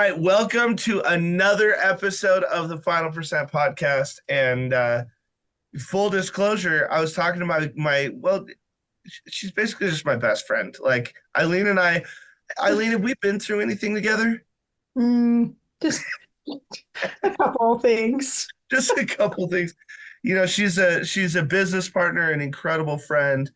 right, welcome to another episode of the Final Percent podcast. And full disclosure, I was talking to she's basically just my best friend. Like Eileen and I, Eileen, have we been through anything together? Just a couple things. Just a couple things. She's a business partner, an incredible friend,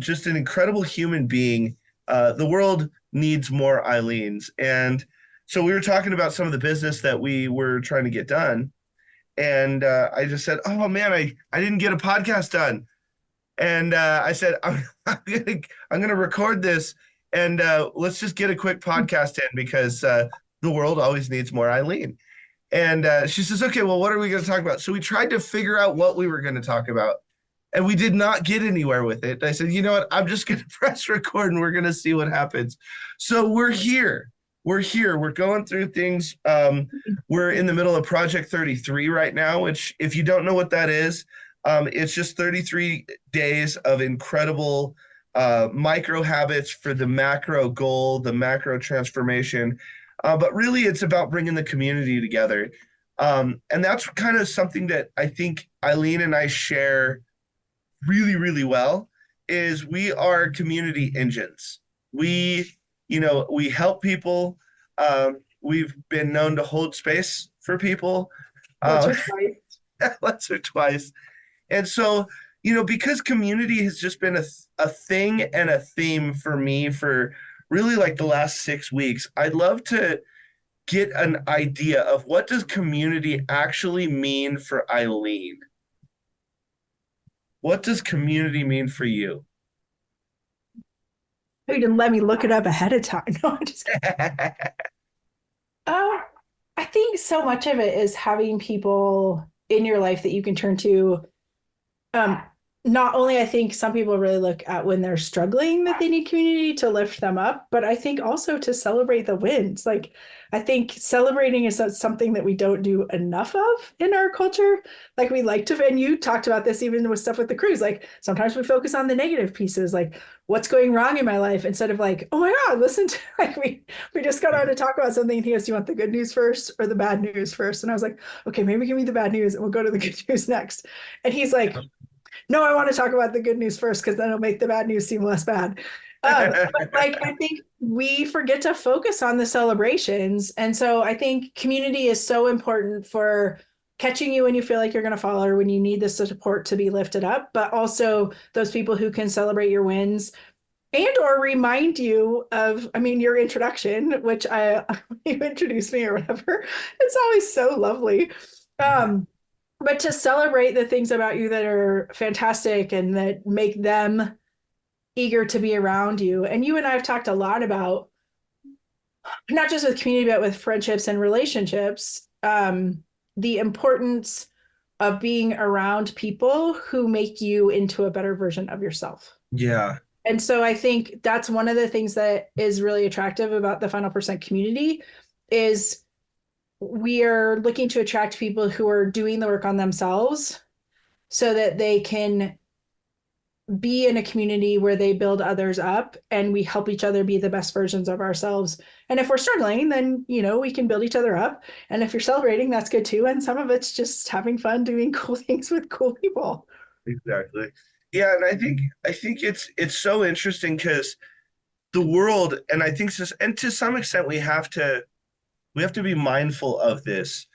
just an incredible human being. The world needs more Eileens. And so we were talking about some of the business that we were trying to get done. And I just said, "Oh man, I didn't get a podcast done." And I said, I'm gonna record this, and let's just get a quick podcast in because the world always needs more Eileen." And she says, "Okay, well, what are we going to talk about?" So we tried to figure out what we were going to talk about, and we did not get anywhere with it. I said, "You know what? I'm just going to press record, and we're going to see what happens." So we're here. We're here. We're going through things. We're in the middle of Project 33 right now, which, if you don't know what that is, it's just 33 days of incredible micro habits for the macro goal, the macro transformation. But really, it's about bringing the community together. And that's kind of something that I think Eileen and I share really, really well is we are community engines. We help people. We've been known to hold space for people Once uh, or twice. once or twice. And so, because community has just been a thing and a theme for me for really like the last 6 weeks, I'd love to get an idea of what does community actually mean for Eileen? What does community mean for you? You didn't let me look it up ahead of time. No, I'm just uh, I think so much of it is having people in your life that you can turn to. Um, Not only I think some people really look at when they're struggling that they need community to lift them up, but I think also to celebrate the wins. Like I think celebrating is something that we don't do enough of in our culture. Like we like to, and you talked about this even with stuff with the cruise. Like sometimes we focus on the negative pieces, like what's going wrong in my life, instead of like, oh my God, listen to like we just got on to talk about something and he goes, "Do you want the good news first or the bad news first?" And I was like, okay, maybe give me the bad news and we'll go to the good news next. And he's like, no, I want to talk about the good news first because then it'll make the bad news seem less bad. But like I think we forget to focus on the celebrations. And so I think community is so important for catching you when you feel like you're going to fall or when you need the support to be lifted up, but also those people who can celebrate your wins and or remind you of, I mean, your introduction, which you introduced me or whatever. It's always so lovely. But to celebrate the things about you that are fantastic and that make them eager to be around you. And you and I have talked a lot about not just with community, but with friendships and relationships, the importance of being around people who make you into a better version of yourself. Yeah. And so I think that's one of the things that is really attractive about the Final Percent community is we are looking to attract people who are doing the work on themselves so that they can be in a community where they build others up and we help each other be the best versions of ourselves. And if we're struggling, then, we can build each other up. And if you're celebrating, that's good too. And some of it's just having fun doing cool things with cool people. Exactly. Yeah, and I think it's so interesting because the world, and I think and to some extent we have to be mindful of this.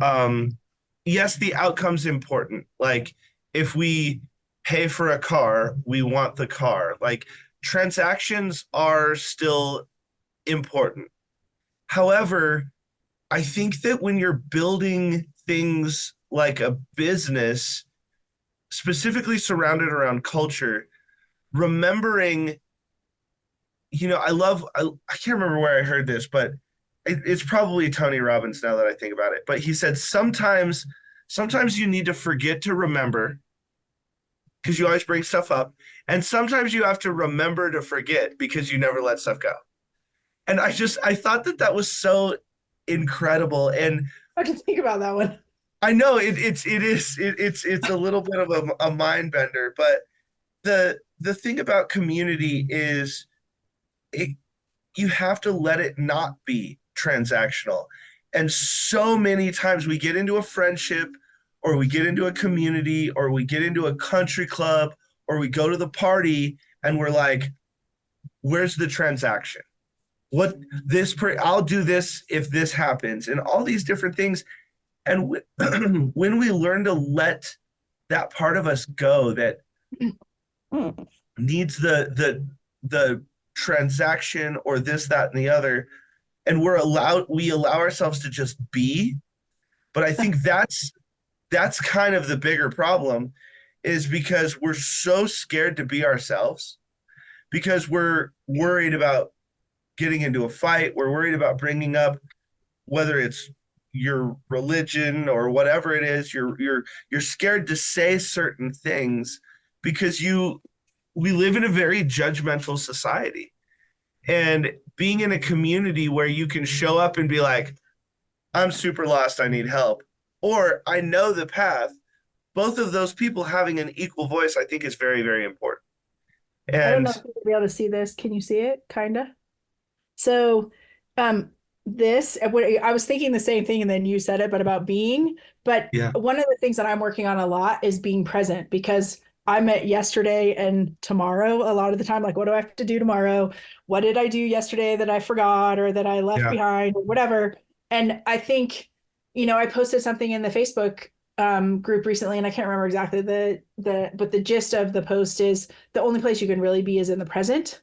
Um, yes, the outcome's important. Like if we pay for a car, we want the car. Like transactions are still important. However, I think that when you're building things like a business, specifically surrounded around culture, remembering, I can't remember where I heard this, but it's probably Tony Robbins now that I think about it. But he said sometimes you need to forget to remember because you always bring stuff up, and sometimes you have to remember to forget because you never let stuff go. And I thought that was so incredible, and I can think about that one. I know it's a little bit of a mind bender, but the thing about community is it you have to let it not be transactional. And so many times we get into a friendship or we get into a community or we get into a country club or we go to the party and we're like, where's the transaction? What I'll do this if this happens, and all these different things. And when we learn to let that part of us go that needs the transaction or this, that, and the other, and we allow ourselves to just be. But I think that's kind of the bigger problem, is because we're so scared to be ourselves, because we're worried about getting into a fight, we're worried about bringing up whether it's your religion or whatever it is. You're scared to say certain things because we live in a very judgmental society. And being in a community where you can show up and be like, I'm super lost, I need help, or I know the path, both of those people having an equal voice, I think is very, very important. I don't know And if you'll be able to see this. Can you see it? Kinda. So, this, I was thinking the same thing and then you said it, but about being. But yeah, one of the things that I'm working on a lot is being present, because I'm at yesterday and tomorrow a lot of the time. Like, what do I have to do tomorrow? What did I do yesterday that I forgot or that I left yeah, behind or whatever? And I think, I posted something in the Facebook group recently, and I can't remember exactly but the gist of the post is the only place you can really be is in the present.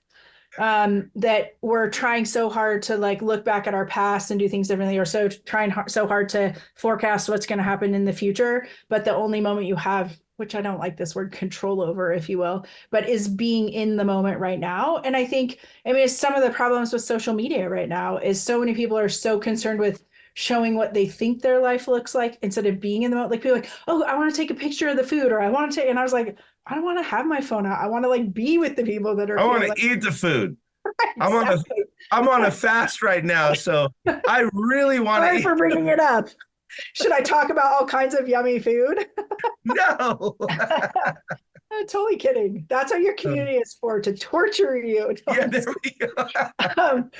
That we're trying so hard to like look back at our past and do things differently, or trying so hard to forecast what's going to happen in the future. But the only moment you have, which I don't like this word, control over, if you will, but is being in the moment right now. And I think, it's some of the problems with social media right now is so many people are so concerned with showing what they think their life looks like instead of being in the moment. Like, people are like, oh, I want to take a picture of the food, or I want to take, and I was like, I don't want to have my phone out. I want to like be with the people that are I want feeling like to eat the food. I'm on a exactly. I'm on a fast right now, so I really want to Sorry eat. for bringing it up. Should I talk about all kinds of yummy food? No. I'm totally kidding. That's what your community is for, to torture you. Yeah, there we go. um,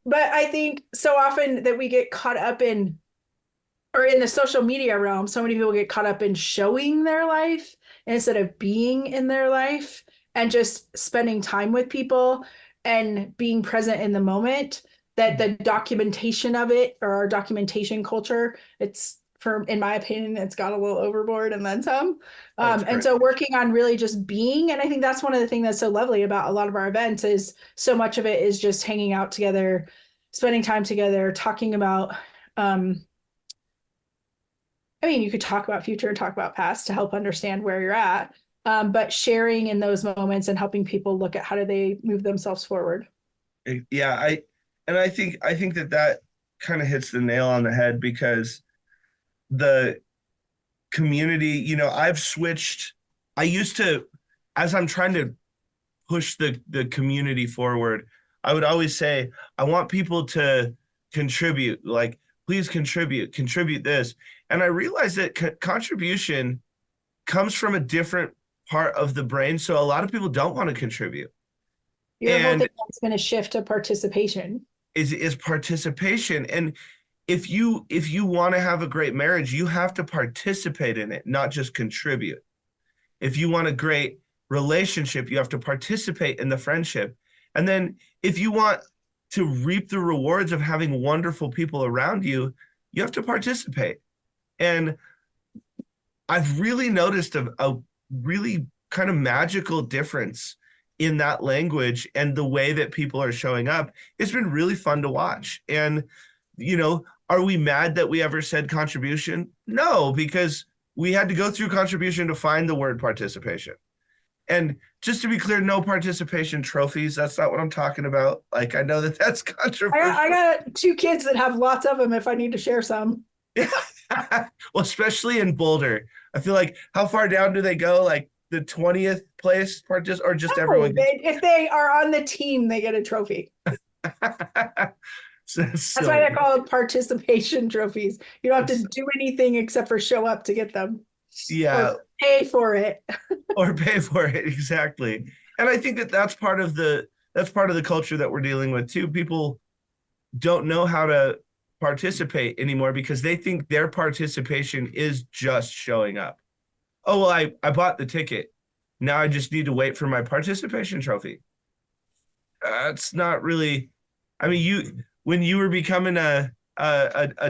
but I think so often that we get caught up in, or in the social media realm, so many people get caught up in showing their life instead of being in their life and just spending time with people and being present in the moment, that the documentation of it, or our documentation culture, in my opinion, it's got a little overboard and then some. And so working on really just being, and I think that's one of the things that's so lovely about a lot of our events is so much of it is just hanging out together, spending time together, talking about, you could talk about future and talk about past to help understand where you're at, but sharing in those moments and helping people look at how do they move themselves forward. Yeah, I think that kind of hits the nail on the head, because the community, I've switched. I used to, as I'm trying to push the community forward, I would always say, I want people to contribute, like, please contribute this. And I realized that contribution comes from a different part of the brain. So a lot of people don't want to contribute. You're both And going to shift to participation. is participation. And if you want to have a great marriage, you have to participate in it, not just contribute. If you want a great relationship, you have to participate in the friendship. And then if you want to reap the rewards of having wonderful people around you, you have to participate. And I've really noticed a really kind of magical difference in that language and the way that people are showing up. It's been really fun to watch. And, are we mad that we ever said contribution? No, because we had to go through contribution to find the word participation. And just to be clear, no participation trophies. That's not what I'm talking about. Like, I know that that's controversial. I got 2 kids that have lots of them if I need to share some. Well, especially in Boulder. I feel like, how far down do they go? Like the 20th place or just everyone? If they are on the team, they get a trophy. That's why I call it participation trophies. You don't have to do anything except for show up to get them. Yeah. Or pay for it. Or pay for it, exactly. And I think that that's part of the culture that we're dealing with too. People don't know how to participate anymore because they think their participation is just showing up. Oh, well, I bought the ticket. Now I just need to wait for my participation trophy. It's not really, I mean, when you were becoming a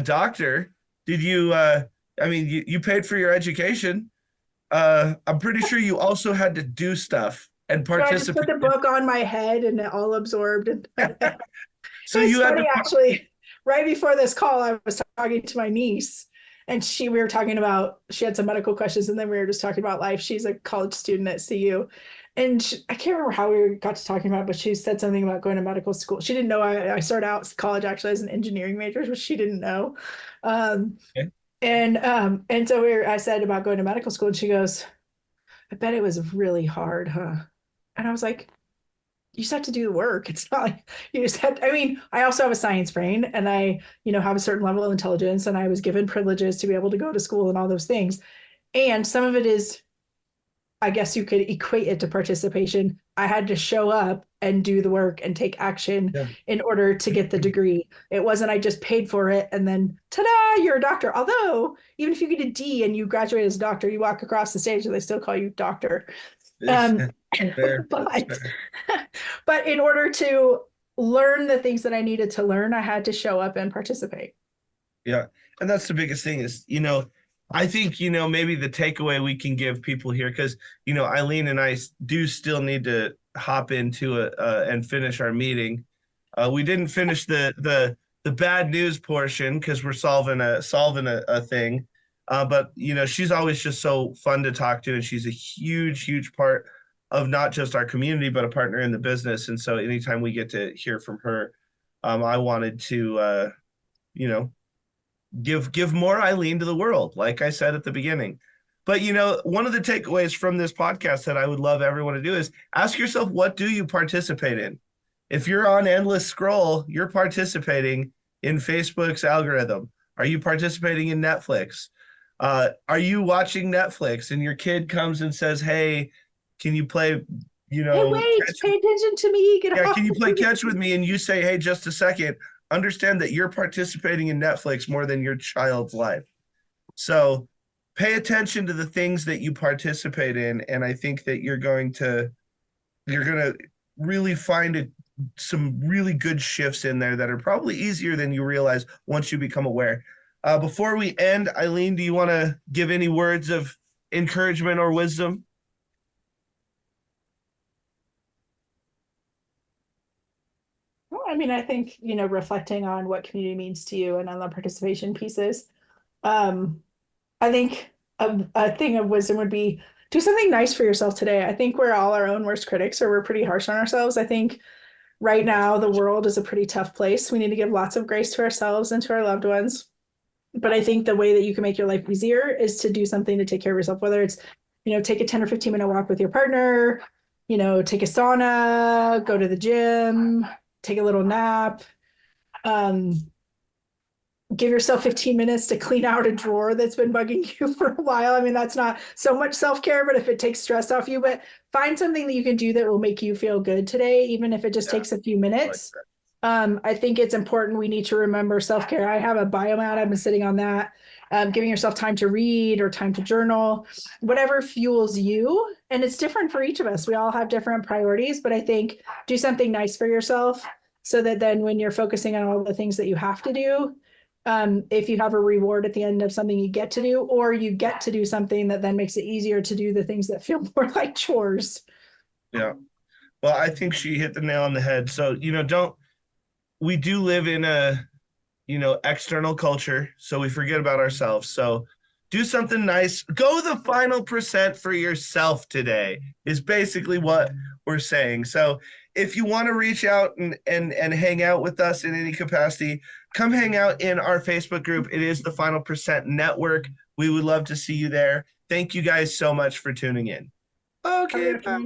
doctor, did you, I mean, you paid for your education. I'm pretty sure you also had to do stuff and So I just put participate. the book on my head and it all absorbed. And it So was you had to, funny, actually. Right before this call, I was talking to my niece, and we were talking about, she had some medical questions, and then we were just talking about life. She's a college student at CU. And I can't remember how we got to talking about it, but she said something about going to medical school. She didn't know I started out college actually as an engineering major, which she didn't know. Um, okay. and so I said about going to medical school, and she goes, I bet it was really hard, huh? And I was like, you just have to do the work. It's not like you just have to, I mean, I also have a science brain, and I, have a certain level of intelligence, and I was given privileges to be able to go to school and all those things. And some of it is, I guess you could equate it to participation. I had to show up and do the work and take action Yeah. in order to get the degree. It wasn't I just paid for it and then ta-da, you're a doctor. Although even if you get a D and you graduate as a doctor, you walk across the stage and they still call you doctor. Um, Fair. but but in order to learn the things that I needed to learn, I had to show up and participate. Yeah. And that's the biggest thing is, I think, maybe the takeaway we can give people here, because, Eileen and I do still need to hop into and finish our meeting. We didn't finish the bad news portion because we're solving a thing. But, she's always just so fun to talk to. And she's a huge, huge part of not just our community, but a partner in the business. And so anytime we get to hear from her, I wanted to, give more Eileen to the world, like I said at the beginning. But one of the takeaways from this podcast that I would love everyone to do is ask yourself, what do you participate in? If you're on endless scroll, you're participating in Facebook's algorithm. Are you participating in Netflix? Are you watching Netflix and your kid comes and says, "Hey, can you play, Hey, wait, catch pay attention to me. Get yeah, off. can you play catch with me?" And you say, "Hey, just a second." Understand that you're participating in Netflix more than your child's life. So pay attention to the things that you participate in. And I think that you're gonna really find some really good shifts in there that are probably easier than you realize once you become aware. Before we end, Eileen, do you want to give any words of encouragement or wisdom? Well, I mean, I think, reflecting on what community means to you and on the participation pieces. I think a thing of wisdom would be do something nice for yourself today. I think we're all our own worst critics, or we're pretty harsh on ourselves. I think right now the world is a pretty tough place. We need to give lots of grace to ourselves and to our loved ones. But I think the way that you can make your life easier is to do something to take care of yourself, whether it's, take a 10 or 15-minute walk with your partner, take a sauna, go to the gym, take a little nap. Give yourself 15 minutes to clean out a drawer that's been bugging you for a while. I mean, that's not so much self-care, but if it takes stress off you, but find something that you can do that will make you feel good today, even if it just takes a few minutes. I think it's important. We need to remember self-care. I have a biomat. I've been sitting on that. Giving yourself time to read or time to journal, whatever fuels you. And it's different for each of us. We all have different priorities, but I think do something nice for yourself so that then when you're focusing on all the things that you have to do, if you have a reward at the end of something you get to do, or you get to do something that then makes it easier to do the things that feel more like chores. Yeah. Well, I think she hit the nail on the head. So, we do live in a, external culture, so we forget about ourselves. So do something nice. Go the final percent for yourself today is basically what we're saying. So if you want to reach out and hang out with us in any capacity, come hang out in our Facebook group. It is the Final Percent Network. We would love to see you there. Thank you guys so much for tuning in. Okay, bye.